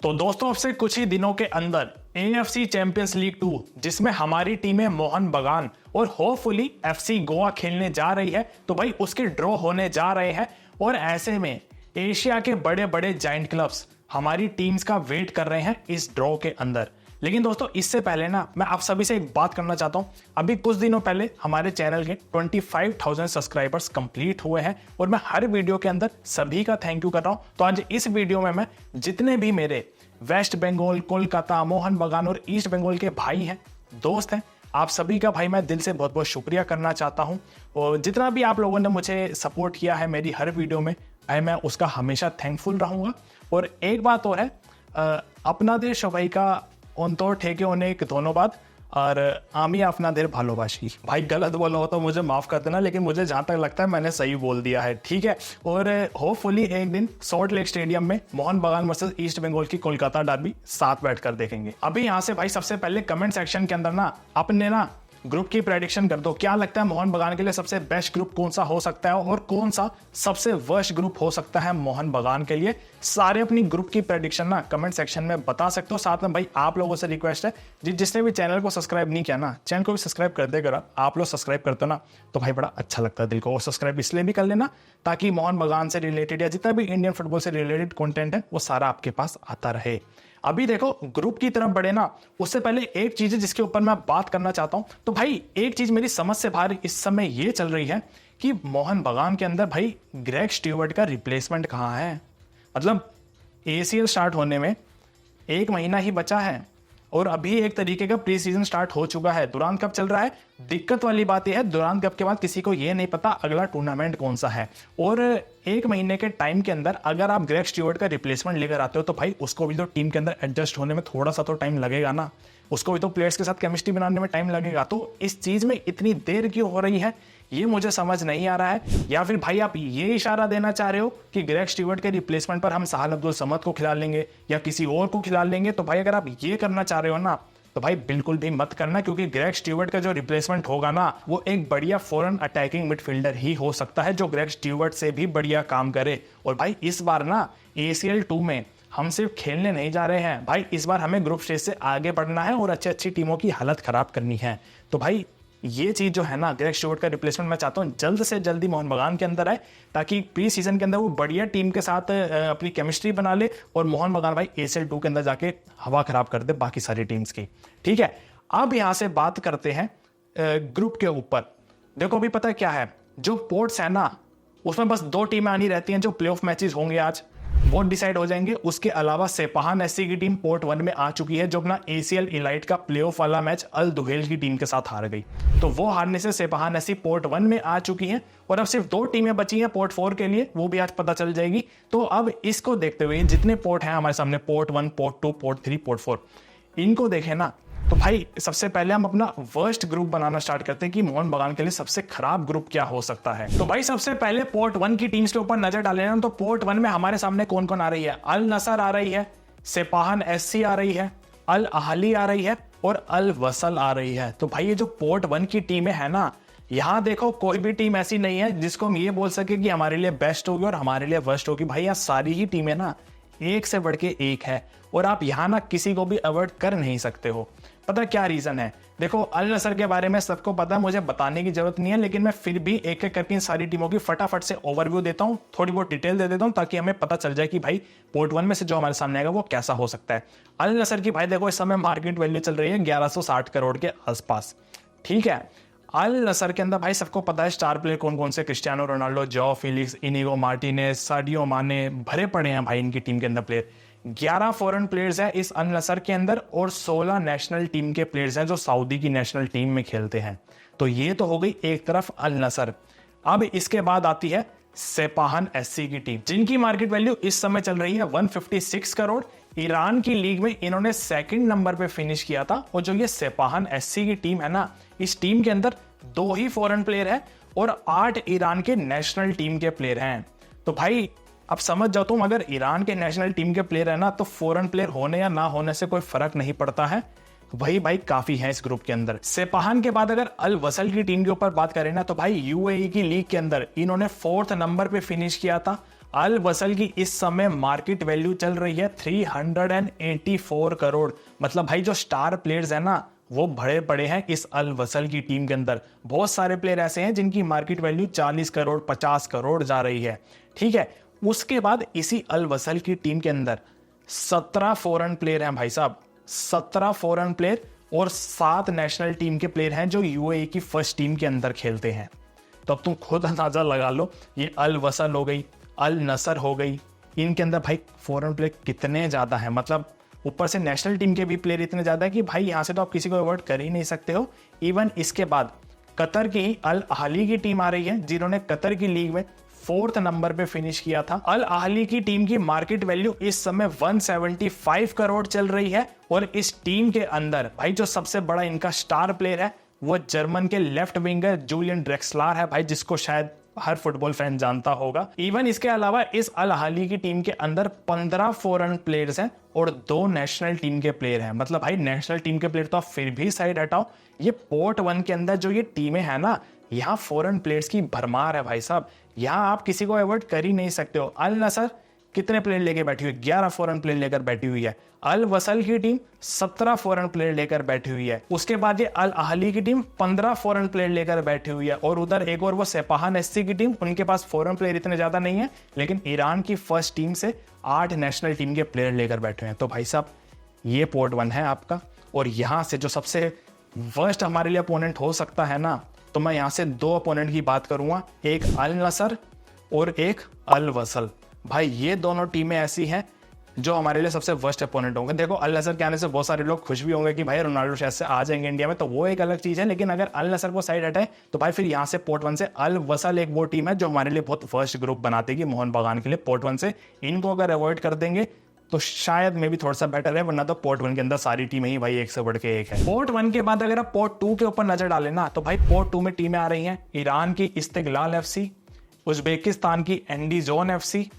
तो दोस्तों अब से कुछ ही दिनों के अंदर AFC चैंपियंस लीग 2 जिसमें हमारी टीमें मोहन बगान और होपफुली FC गोवा खेलने जा रही है, तो भाई उसके ड्रॉ होने जा रहे हैं। और ऐसे में एशिया के बड़े बड़े जाइंट क्लब्स हमारी टीम्स का वेट कर रहे हैं इस ड्रॉ के अंदर। लेकिन दोस्तों इससे पहले ना मैं आप सभी से एक बात करना चाहता हूं। अभी कुछ दिनों पहले हमारे चैनल के 25,000 सब्सक्राइबर्स कंप्लीट हुए हैं और मैं हर वीडियो के अंदर सभी का थैंक यू कर रहा हूं। तो आज इस वीडियो में मैं जितने भी मेरे वेस्ट बंगाल, कोलकाता, मोहन बगान और ईस्ट बंगाल के भाई हैं, दोस्त हैं, आप सभी का भाई मैं दिल से बहुत बहुत शुक्रिया करना चाहता हूं। और जितना भी आप लोगों ने मुझे सपोर्ट किया है मेरी हर वीडियो में, मैं उसका हमेशा थैंकफुल रहूंगा। और एक बात और है, अपना देश भाई का অন্তর ठेके होने एक दोनों बात और आमी अपना देर भालोबाशी। भाई गलत बोला हो तो मुझे माफ कर देना, लेकिन मुझे जहां तक लगता है मैंने सही बोल दिया है, ठीक है। और होपफुली एक दिन सॉल्ट लेक स्टेडियम में मोहन बगान वर्सेस ईस्ट बंगाल की कोलकाता डर्बी साथ बैठकर देखेंगे। अभी यहां से भाई सबसे पहले कमेंट सेक्शन के अंदर ना अपने ना ग्रुप की प्रेडिक्शन कर दो। क्या लगता है मोहन बगान के लिए सबसे बेस्ट ग्रुप कौन सा हो सकता है और कौन सा सबसे वर्स्ट ग्रुप हो सकता है मोहन बगान के लिए। सारे अपनी ग्रुप की प्रेडिक्शन ना कमेंट सेक्शन में बता सकते हो। साथ में भाई आप लोगों से रिक्वेस्ट है, जिसने भी चैनल को सब्सक्राइब नहीं किया ना, चैनल को भी सब्सक्राइब कर देगा। आप लोग सब्सक्राइब करते हो ना तो भाई बड़ा अच्छा लगता है दिल को। और सब्सक्राइब इसलिए भी कर लेना ताकि मोहन बगान से रिलेटेड या जितना भी इंडियन फुटबॉल से रिलेटेड कंटेंट है वो सारा आपके पास आता रहे। अभी देखो ग्रुप की तरफ बढ़े ना, उससे पहले एक चीज है जिसके ऊपर मैं बात करना चाहता हूं। तो भाई एक चीज मेरी समझ से बाहर इस समय ये चल रही है कि मोहन बगान के अंदर भाई ग्रेग स्टीवर्ट का रिप्लेसमेंट कहां है। मतलब ACL स्टार्ट होने में 1 महीना ही बचा है और अभी एक तरीके का प्री सीजन स्टार्ट हो चुका है। दुरान कप चल रहा है। दिक्कत वाली बात यह है दुरान कप के बाद किसी को यह नहीं पता अगला टूर्नामेंट कौन सा है। और 1 महीने के टाइम के अंदर अगर आप ग्रेग स्टीवर्ट का रिप्लेसमेंट लेकर आते हो तो भाई उसको भी तो टीम के अंदर एडजस्ट होने में थोड़ा सा तो टाइम लगेगा ना, उसको भी तो प्लेयर्स के साथ केमिस्ट्री बनाने में टाइम लगेगा। तो इस चीज में इतनी देर क्यों हो रही है ये मुझे समझ नहीं आ रहा है। या फिर भाई आप ये इशारा देना चाह रहे हो कि ग्रेग स्टीवर्ट के रिप्लेसमेंट पर हम साहल अब्दुल समद को खिला लेंगे या किसी और को खिला लेंगे। तो भाई अगर आप ये करना चाह रहे हो ना तो भाई बिल्कुल भी मत करना, क्योंकि ग्रेग स्टीवर्ट का जो रिप्लेसमेंट होगा ना वो एक बढ़िया फॉरेन अटैकिंग मिडफील्डर ही हो सकता है जो ग्रेग स्टीवर्ट से भी बढ़िया काम करे। और भाई इस बार ना ACL 2 में हम सिर्फ खेलने नहीं जा रहे हैं भाई, इस बार हमें ग्रुप स्टेज से आगे बढ़ना है और अच्छी टीमों की हालत खराब करनी है। तो भाई ये चीज जो है ना, ग्रेग स्टीवर्ट का रिप्लेसमेंट मैं चाहता हूँ जल्द से जल्दी मोहन बगान के अंदर आए ताकि प्री सीजन के अंदर वो बढ़िया टीम के साथ अपनी केमिस्ट्री बना ले और मोहन बगान भाई ACL 2 के अंदर जाके हवा खराब कर दे बाकी सारी टीम्स की, ठीक है। अब यहां से बात करते हैं ग्रुप के ऊपर। देखो अभी पता है क्या है, जो पोर्ट्स है ना उसमें बस 2 टीमें आनी रहती हैं जो प्लेऑफ मैचेस होंगे आज वो डिसाइड हो जाएंगे। उसके अलावा सेपाहान SC की टीम पोर्ट 1 में आ चुकी है जो अपना ACL इलाइट का प्लेऑफ वाला मैच अल दुहेल की टीम के साथ हार गई। तो वो हारने से सेपाहान SC पोर्ट 1 में आ चुकी है और अब सिर्फ 2 टीमें बची हैं पोर्ट 4 के लिए, वो भी आज पता चल जाएगी। तो अब इसको देखते हुए जितने पोर्ट हैं हमारे सामने, पोर्ट 1, पोर्ट 2, पोर्ट 3, पोर्ट 4, इनको देखें ना तो भाई सबसे पहले हम अपना वर्स्ट ग्रुप बनाना स्टार्ट करते हैं कि मोहन बगान के लिए सबसे खराब ग्रुप क्या हो सकता है। तो भाई सबसे पहले पोर्ट 1 की टीम्स के ऊपर नजर डालें ना तो पोर्ट 1 में हमारे सामने कौन कौन आ रही है। अल नसर आ रही है, सेपाहान SC आ रही है, अल अहली आ रही है और अल वसल आ रही है। तो भाई ये जो पोर्ट 1 की टीमें है ना, यहां देखो कोई भी टीम ऐसी नहीं है जिसको हम ये बोल सके कि हमारे लिए बेस्ट होगी और हमारे लिए वर्स्ट होगी। भाई यहाँ सारी ही टीमें ना एक से बढ़ के एक है और आप यहां ना किसी को भी अवॉइड कर नहीं सकते हो। पता क्या रीजन है, देखो अल नसर के बारे में सबको पता है, मुझे बताने की जरूरत नहीं है, लेकिन मैं फिर भी एक एक करके इन सारी टीमों की फटाफट से ओवरव्यू देता हूं, थोड़ी बहुत डिटेल दे देता हूं ताकि हमें पता चल जाए कि भाई पोर्ट 1 में से जो हमारे सामने आएगा वो कैसा हो सकता है। अल नसर की भाई देखो इस समय मार्केट वैल्यू चल रही है 1160 करोड़ के आसपास, ठीक है। अल नसर के अंदर भाई सबको पता है स्टार प्लेयर कौन कौन से, क्रिस्टियानो रोनाल्डो, जो फिलिक्स, इनिगो मार्टिनेज, साडियो माने, भरे पड़े हैं भाई इनकी टीम के अंदर प्लेयर। 11 फॉरेन प्लेयर्स हैं इस अल नसर के अंदर और 16 नेशनल टीम के प्लेयर्स हैं जो सऊदी की नेशनल टीम में खेलते हैं। तो ये तो हो गई एक तरफ अल नसर। अब इसके बाद आती है सेपाहान SC की टीम जिनकी मार्केट वैल्यू इस समय चल रही है 156 करोड़। ईरान की लीग में इन्होंने 2nd नंबर पे फिनिश किया था और जो ये सेपाहान SC की टीम है ना, इस टीम के अंदर 2 ही फॉरेन प्लेयर है और 8 ईरान के नेशनल टीम के प्लेयर हैं। तो भाई अब समझ जाओ तुम, अगर ईरान के नेशनल टीम के प्लेयर है ना तो फॉरेन प्लेयर होने या ना होने से कोई फर्क नहीं पड़ता है, वही भाई काफी है इस ग्रुप के अंदर। सेपाहान के बाद अगर अल वसल की टीम के ऊपर बात करें ना तो भाई UAE की लीग के अंदर इन्होंने 4th नंबर पे फिनिश किया था अल वसल की इस समय मार्केट वैल्यू चल रही है 384 करोड़। मतलब भाई जो स्टार प्लेयर्स है ना वो बड़े पड़े हैं इस अल वसल की टीम के अंदर। बहुत सारे प्लेयर ऐसे हैं जिनकी मार्केट वैल्यू 40 करोड़ 50 करोड़ जा रही है। ठीक है, उसके बाद इसी अल वसल की टीम के अंदर 17 फॉरेन प्लेयर हैं भाई साहब, 17 फॉरेन प्लेयर और 7 नेशनल टीम के प्लेयर हैं जो यूएई की फर्स्ट टीम के अंदर खेलते हैं। तो अब तुम खुद अंदाजा लगा लो, ये अल वसल हो गई, अल नसर हो गई, इनके अंदर भाई फॉरेन प्लेयर कितने ज्यादा हैं। मतलब ऊपर से नेशनल टीम के भी प्लेयर इतने ज्यादा है कि भाई यहां से तो आप किसी को अवॉइड कर ही नहीं सकते हो। इवन इसके बाद कतर की ही अल अहली की टीम आ रही है जिन्होंने कतर की लीग में 4th नंबर पे फिनिश किया था। अल अहली की टीम की मार्केट वैल्यू इस समय 175 करोड़ चल रही है और इस टीम के अंदर भाई जो सबसे बड़ा इनका स्टार प्लेयर है वो जर्मन के लेफ्ट विंगर जूलियन ड्रेक्सलर है भाई, जिसको शायद हर फुटबॉल फैन जानता होगा। इवन इसके अलावा इस अल अहली की टीम के अंदर 15 फॉरेन प्लेयर्स हैं और 2 नेशनल टीम के प्लेयर हैं। मतलब भाई नेशनल टीम के प्लेयर तो आप फिर भी साइड हटाओ, ये पोर्ट 1 के अंदर जो ये टीमें हैं ना, यहाँ फॉरेन प्लेयर्स की भरमार है भाई साहब। यहाँ आप किसी को अवॉइड कर ही नहीं सकते हो। अल नसर कितने प्लेयर लेके बैठी हुई है? 11 फॉरेन प्लेयर लेकर बैठी हुई है। अल वसल की टीम 17 फॉरेन प्लेयर लेकर बैठी हुई है। उसके बाद ये अल अहली की टीम 15 फॉरेन प्लेयर लेकर बैठी हुई है। और उधर एक और वो सेपाहान एससी की टीम, उनके पास फॉरेन प्लेयर इतने ज्यादा नहीं है, लेकिन ईरान की फर्स्ट टीम से 8 नेशनल टीम के प्लेयर लेकर बैठे हैं। तो भाई साहब ये पोर्ट 1 है आपका। और यहाँ से जो सबसे वर्स्ट हमारे लिए अपोनेंट हो सकता है ना, तो मैं यहाँ से 2 अपोनेंट की बात करूंगा, एक अल नसर और एक अल वसल। भाई ये दोनों टीमें ऐसी हैं जो हमारे लिए सबसे वर्स्ट अपोनेंट होंगे। देखो अल नसर के आने से बहुत सारे लोग खुश भी होंगे कि भाई रोनाल्डो शायद से आ जाएंगे इंडिया में, तो वो एक अलग चीज है। लेकिन अगर अल नसर को साइड हटाए तो भाई फिर यहाँ से पोर्ट 1 से अल वसल एक वो टीम है जो हमारे लिए बहुत फर्स्ट ग्रुप बनाती है मोहन बगान के लिए। पोर्ट 1 से इनको अगर अवॉइड कर देंगे तो शायद में भी थोड़ा सा बेटर है, वरना तो पोर्ट 1 के अंदर सारी टीमें ही भाई एक से बढ़ के एक है। पोर्ट 1 के बाद अगर आप पोर्ट 2 के ऊपर नजर डालें ना, तो भाई पोर्ट 2 में टीमें आ रही हैं ईरान की इस्तिकलाल एफसी, उज्बेकिस्तान की एंडीजोन एफसी,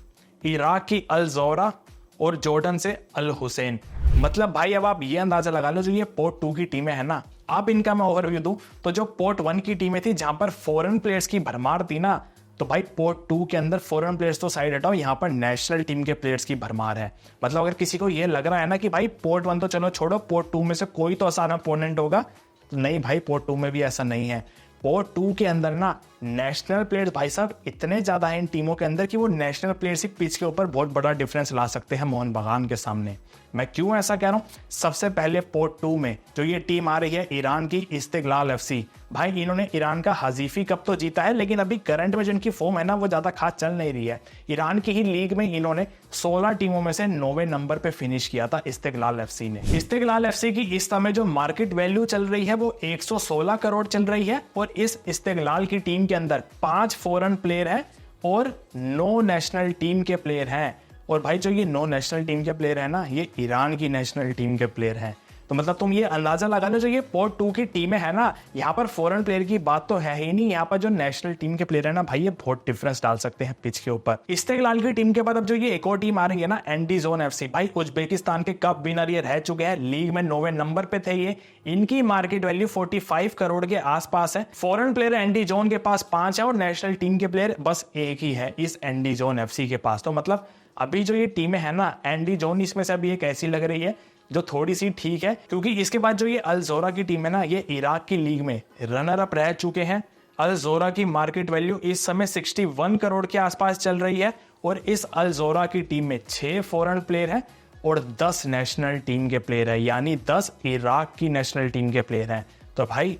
इराक की अल ज़ोरा और जॉर्डन से अल हुसैन। मतलब भाई अब आप ये अंदाजा लगा लो, जो ये पोर्ट 2 की टीमें हैं ना, आप इनका मैं ओवरव्यू दूं तो जो पोर्ट 1 की टीमें थी जहां पर फॉरेन प्लेयर्स की भरमार थी ना, तो भाई पोर्ट 2 के अंदर फॉरेन प्लेयर्स तो साइड हटाओ, यहाँ पर नेशनल टीम के प्लेयर्स की भरमार है। मतलब अगर किसी को ये लग रहा है ना कि भाई पोर्ट 1 तो चलो छोड़ो, पोर्ट 2 में से कोई तो आसान अपोनेंट होगा, तो नहीं भाई, पोर्ट 2 में भी ऐसा नहीं है। पोर्ट 2 के अंदर ना नेशनल प्लेयर्स भाई साहब इतने ज्यादा हैं इन टीमों के अंदर कि वो नेशनल प्लेयर्स ही पिच के ऊपर बहुत बड़ा डिफरेंस ला सकते हैं मोहन बगान के सामने। मैं क्यों ऐसा कह रहा हूं? सबसे पहले पोर्ट 2 में जो ये टीम आ रही है ईरान की इस्तिकलाल एफसी, भाई इन्होंने ईरान का हजीफी कप तो जीता है, लेकिन अभी करंट में जो इनकी फॉर्म है ना वो ज्यादा खास चल नहीं रही है। ईरान की ही लीग में इन्होंने 16 टीमों में से 9वें नंबर पे फिनिश किया था इस्तिकलाल एफसी ने। इस्तिकलाल एफसी की इस समय जो मार्केट वैल्यू चल रही है वो 116 करोड़ चल रही है और इस इस्तिकलाल की टीम के अंदर 5 फॉरेन प्लेयर हैं और 9 नेशनल टीम के प्लेयर हैं। और भाई जो ये 9 नेशनल टीम के प्लेयर है ना, ये ईरान की नेशनल टीम के प्लेयर हैं। तो मतलब तुम ये अंदाजा लगा लो, जो ये पोर्ट 2 की टीमें है ना, यहाँ पर फॉरेन प्लेयर की बात तो है ही नहीं, यहाँ पर जो नेशनल टीम के प्लेयर है ना भाई, ये बहुत डिफरेंस डाल सकते हैं पिच के ऊपर। इस्तिकलाल की टीम के बाद अब जो ये एक और टीम आ रही है ना, एंडीजोन एफसी, भाई उज्बेकिस्तान के कप विनर ये रह चुके हैं, लीग में 9वें नंबर पे थे ये। इनकी मार्केट वैल्यू 45 करोड़ के आसपास है। फॉरेन प्लेयर एंडीजोन के पास 5 है और नेशनल टीम के प्लेयर बस एक ही है इस एंडीजोन एफसी के पास। तो मतलब अभी जो ये टीमें है ना, एंडीजोन इसमें से अभी एक ऐसी लग रही है जो थोड़ी सी ठीक है, क्योंकि इसके बाद जो ये अल ज़ोरा की टीम है ना, ये इराक की लीग में रनर अप रह चुके हैं। अल ज़ोरा की मार्केट वैल्यू इस समय 61 करोड़ के आसपास चल रही है और इस अल ज़ोरा की टीम में 6 फॉरेन प्लेयर हैं और 10 नेशनल टीम के प्लेयर है, यानी 10 इराक की नेशनल टीम के प्लेयर हैं। तो भाई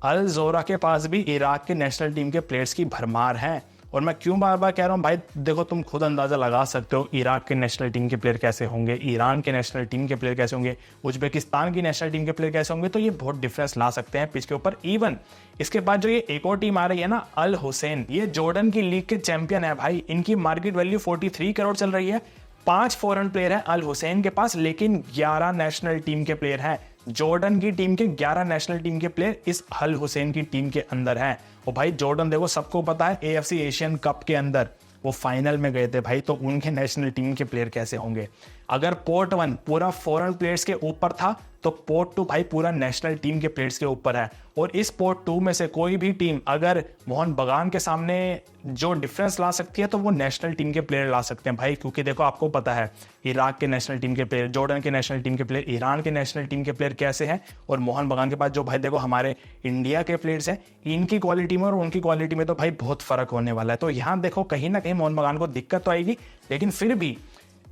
अल ज़ोरा के पास भी इराक के नेशनल टीम के प्लेयर्स की भरमार है। और मैं क्यों बार बार कह रहा हूँ भाई, देखो तुम खुद अंदाजा लगा सकते हो इराक के नेशनल टीम के प्लेयर कैसे होंगे, ईरान के नेशनल टीम के प्लेयर कैसे होंगे, उज्बेकिस्तान की नेशनल टीम के प्लेयर कैसे होंगे। तो ये बहुत डिफरेंस ला सकते हैं पिच के ऊपर। इवन इसके बाद जो ये एक और टीम आ रही है ना, अल हुसैन, ये जॉर्डन की लीग के चैंपियन है भाई। इनकी मार्केट वैल्यू 43 करोड़ चल रही है। 5 फॉरेन प्लेयर है अल हुसैन के पास, लेकिन 11 नेशनल टीम के प्लेयर हैं। जॉर्डन की टीम के 11 नेशनल टीम के प्लेयर इस अल हुसैन की टीम के अंदर हैं। और भाई जॉर्डन देखो, सबको पता है एएफसी एशियन कप के अंदर वो फाइनल में गए थे भाई, तो उनके नेशनल टीम के प्लेयर कैसे होंगे। अगर पोर्ट 1 पूरा फॉरेन प्लेयर्स के ऊपर था तो पोर्ट 2 भाई पूरा नेशनल टीम के प्लेयर्स के ऊपर है। और इस पोर्ट 2 में से कोई भी टीम अगर मोहन बगान के सामने जो डिफरेंस ला सकती है तो वो नेशनल टीम के प्लेयर ला सकते हैं भाई। क्योंकि देखो आपको पता है इराक के नेशनल टीम के प्लेयर, जॉर्डन के नेशनल टीम के प्लेयर, ईरान के नेशनल टीम के प्लेयर कैसे हैं, और मोहन बगान के पास जो भाई देखो हमारे इंडिया के प्लेयर्स हैं, इनकी क्वालिटी में और उनकी क्वालिटी में तो भाई बहुत फर्क होने वाला है। तो यहाँ देखो कहीं ना कहीं मोहन बगान को दिक्कत तो आएगी, लेकिन फिर भी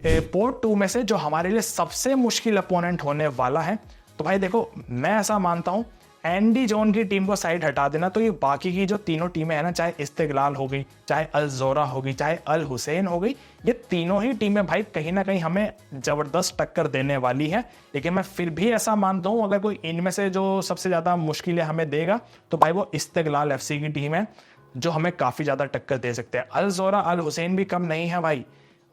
पोर्ट 2 में से जो हमारे लिए सबसे मुश्किल अपोनेंट होने वाला है, तो भाई देखो मैं ऐसा मानता हूं एंडी जॉन की टीम को साइड हटा देना तो ये बाकी की जो तीनों टीमें हैं ना, चाहे इस्तिकलाल हो गई, चाहे अल जोरा हो गई, चाहे अल हुसैन हो गई, ये तीनों ही टीमें भाई कहीं ना कहीं हमें जबरदस्त टक्कर देने वाली है। लेकिन मैं फिर भी ऐसा मानता हूं अगर कोई इनमें से जो सबसे ज्यादा मुश्किलें हमें देगा तो भाई वो इस्तिकलाल एफसी की टीम है, जो हमें काफी ज्यादा टक्कर दे सकते हैं। अल जोरा अल हुसैन भी कम नहीं है भाई,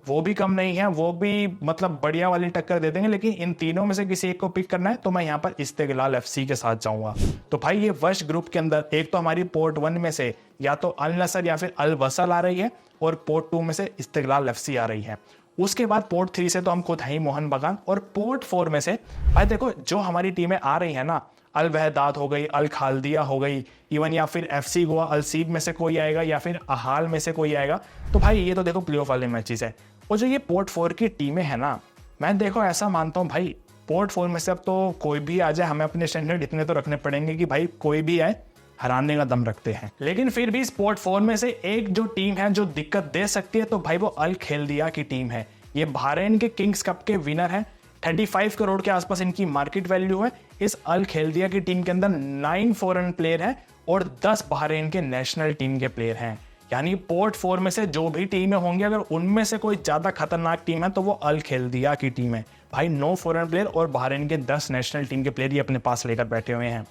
वो भी कम नहीं है, वो भी मतलब बढ़िया वाली टक्कर दे देंगे। लेकिन इन तीनों में से किसी एक को पिक करना है तो मैं यहाँ पर इस्तिकलाल एफसी के साथ जाऊंगा। तो भाई ये वर्स्ट ग्रुप के अंदर एक तो हमारी पोर्ट 1 में से या तो अल नसर या फिर अल वसल आ रही है, और पोर्ट 2 में से इस्तिकलाल एफसी आ रही है। उसके बाद पोर्ट 3 से तो हम खुद हैं ही मोहन बगान, और पोर्ट 4 में से भाई देखो जो हमारी टीमें आ रही है ना, अल वहदाद हो गई, अल खालदिया हो गई, इवन या फिर एफसी गोवा अल सीब में से कोई आएगा या फिर अहाल में से कोई आएगा। तो भाई ये तो देखो प्लेऑफ वाले मैचेस है। और जो ये पोर्ट 4 की टीमें हैं ना, मैं देखो ऐसा मानता हूँ भाई पोर्ट 4 में से अब तो कोई भी आ जाए, हमें अपने स्टैंडर्ड इतने तो रखने पड़ेंगे कि भाई कोई भी आए हराने का दम रखते हैं। लेकिन फिर भी पोर्ट 4 में से एक जो टीम है जो दिक्कत दे सकती है तो भाई वो अल खेल्दिया की टीम है। ये बहरीन के किंग्स कप के विनर है, 35 करोड़ के आसपास इनकी मार्केट वैल्यू है। इस अल खेल्दिया की टीम के अंदर 9 फॉरेन प्लेयर है और 10 बहरीन के नेशनल टीम के प्लेयर हैं। यानी पोर्ट 4 में से जो भी टीमें होंगी अगर उनमें से कोई ज्यादा खतरनाक टीम है तो वो अल खेल्दिया की टीम है भाई। 9 फॉरेन प्लेयर और बहरीन के 10 नेशनल टीम के प्लेयर ही अपने पास लेकर बैठे हुए हैं।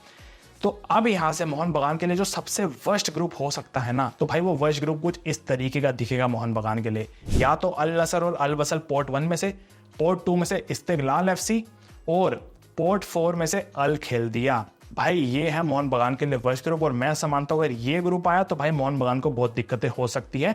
तो अब यहाँ से मोहन बगान के लिए जो सबसे वर्स्ट ग्रुप हो सकता है ना, तो भाई वो वर्स्ट ग्रुप कुछ इस तरीके का दिखेगा मोहन बगान के लिए। या तो अल नसर और अल वसल पोर्ट 1 में से, पोर्ट 2 में से इस्तिकलाल एफसी, और पोर्ट 4 में से अल खेल्दिया। भाई ये है मोहन बगान के लिए वर्स्ट ग्रुप, और मैं ऐसा मानता हूँ अगर ये ग्रुप आया तो भाई मोहन बगान को बहुत दिक्कतें हो सकती है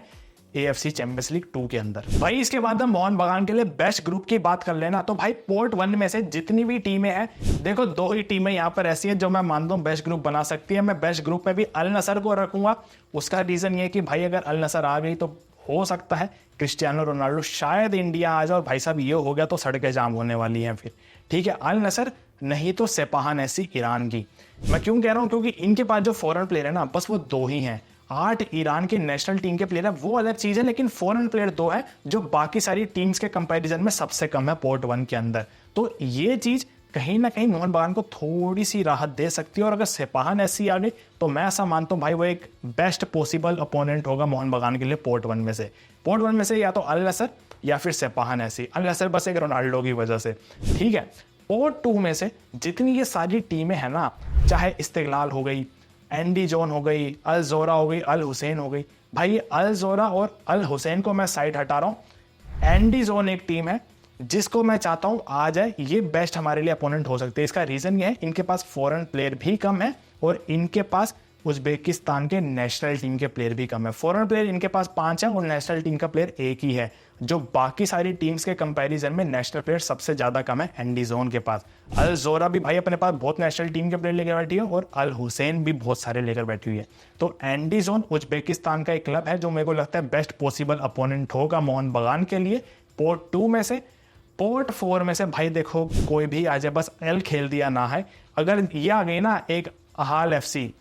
AFC चैंपियंस लीग 2 के अंदर। भाई इसके बाद हम मोहन बगान के लिए बेस्ट ग्रुप की बात कर लेना, तो भाई पोर्ट 1 में से जितनी भी टीमें हैं, देखो 2 ही टीमें यहाँ पर ऐसी है जो मैं मानता हूँ बेस्ट ग्रुप बना सकती है। मैं बेस्ट ग्रुप में भी अल नसर को रखूंगा। उसका रीजन ये है कि भाई अगर अल नसर आ गई तो हो सकता है क्रिस्टियानो रोनाल्डो शायद इंडिया आ जाए, और भाई साहब ये हो गया तो सड़कें जाम होने वाली हैं फिर। ठीक है, अल नसर नहीं तो सेपाहान ऐसी ईरान की। मैं क्यों कह रहा हूँ, क्योंकि इनके पास जो फॉरेन प्लेयर है ना बस वो 2 ही हैं। 8 ईरान के नेशनल टीम के प्लेयर है वो अलग चीज है, लेकिन फॉरेन प्लेयर 2 है जो बाकी सारी टीम्स के कंपैरिजन में सबसे कम है पोर्ट 1 के अंदर। तो ये चीज कहीं ना कहीं मोहन बगान को थोड़ी सी राहत दे सकती है। और अगर सेपाहान ऐसी आ गई तो मैं ऐसा मानता हूँ भाई वो एक बेस्ट पॉसिबल अपोनेंट होगा मोहन बगान के लिए पोर्ट 1 में से। पोर्ट 1 में से या तो अल नसर या फिर सेपाहान ऐसी। अल नसर बस एक रोनाल्डो की वजह से। ठीक है, पोर्ट 2 में से जितनी ये सारी टीमें हैं ना, चाहे इस्तिकलाल हो गई, एंडी जॉन हो गई, अल जोरा हो गई, अल हुसैन हो गई, भाई ये अल जोरा और अल हुसैन को मैं साइड हटा रहा हूं। एंडी जॉन एक टीम है जिसको मैं चाहता हूं आ जाए, ये बेस्ट हमारे लिए अपोनेंट हो सकते हैं। इसका रीजन ये है इनके पास फॉरेन प्लेयर भी कम है और इनके पास उज्बेकिस्तान के नेशनल टीम के प्लेयर भी कम है। फॉरेन प्लेयर इनके पास 5 है और नेशनल टीम का प्लेयर 1 ही है, जो बाकी सारी टीम्स के कंपैरिजन में नेशनल प्लेयर सबसे ज्यादा कम है एंडी जोन के पास। अल जोरा भी भाई अपने पास बहुत नेशनल टीम के प्लेयर लेकर बैठी है और अल हुसैन भी बहुत सारे लेकर बैठी हुई है। तो एंडी जोन उज्बेकिस्तान का एक क्लब है जो मेरे को लगता है बेस्ट पॉसिबल अपोनेंट होगा मोहन बगान के लिए पोर्ट 2 में से। पोर्ट 4 में से भाई देखो कोई भी आ जाए, बस अल खेल्दिया ना है। अगर ये आ गई ना एक अहाल एफसी,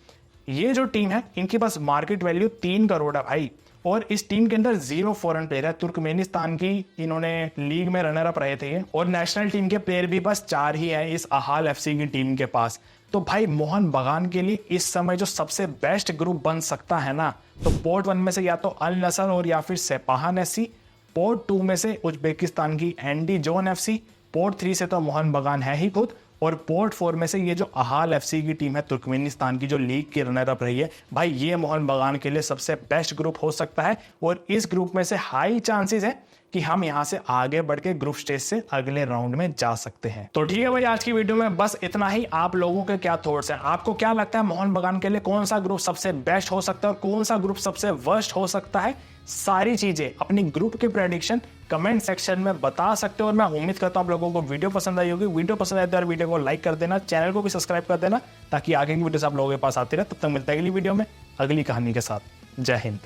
ये जो टीम है इनके पास मार्केट वैल्यू 3 करोड़ है भाई, और इस टीम के अंदर 0 फॉरेन प्लेयर है। तुर्कमेनिस्तान की इन्होंने लीग में रनर अप रहे थे और नेशनल टीम के प्लेयर भी बस 4 ही है इस अहाल एफसी की टीम के पास। तो भाई मोहन बगान के लिए इस समय जो सबसे बेस्ट ग्रुप बन सकता है ना, तो पोर्ट 1 में से या तो अल नसर और या फिर सेपाहान एफसी, पोर्ट 2 में से उज्बेकिस्तान की एंडी जोन एफसी, पोर्ट 3 से तो मोहन बगान है ही खुद, और पोर्ट 4 में से ये जो अहाल एफसी की टीम है तुर्कमेनिस्तान की जो लीग की रनर अप रही है। भाई ये मोहन बगान के लिए सबसे बेस्ट ग्रुप हो सकता है और इस ग्रुप में से हाई चांसेस है कि हम यहाँ से आगे बढ़ के ग्रुप स्टेज से अगले राउंड में जा सकते हैं। तो ठीक है भाई, आज की वीडियो में बस इतना ही। आप लोगों के क्या थॉट्स हैं, आपको क्या लगता है मोहन बगान के लिए कौन सा ग्रुप सबसे बेस्ट हो सकता है और कौन सा ग्रुप सबसे वर्स्ट हो सकता है? सारी चीजें अपनी ग्रुप की प्रेडिक्शन कमेंट सेक्शन में बता सकते हो और मैं उम्मीद करता हूं आप लोगों को वीडियो पसंद आई होगी। वीडियो पसंद आए तो यार वीडियो को लाइक कर देना, चैनल को भी सब्सक्राइब कर देना ताकि आगे की वीडियोस आप लोगों के पास आती रहे। तब तक मिलते हैं अगली वीडियो में अगली कहानी के साथ। जय हिंद।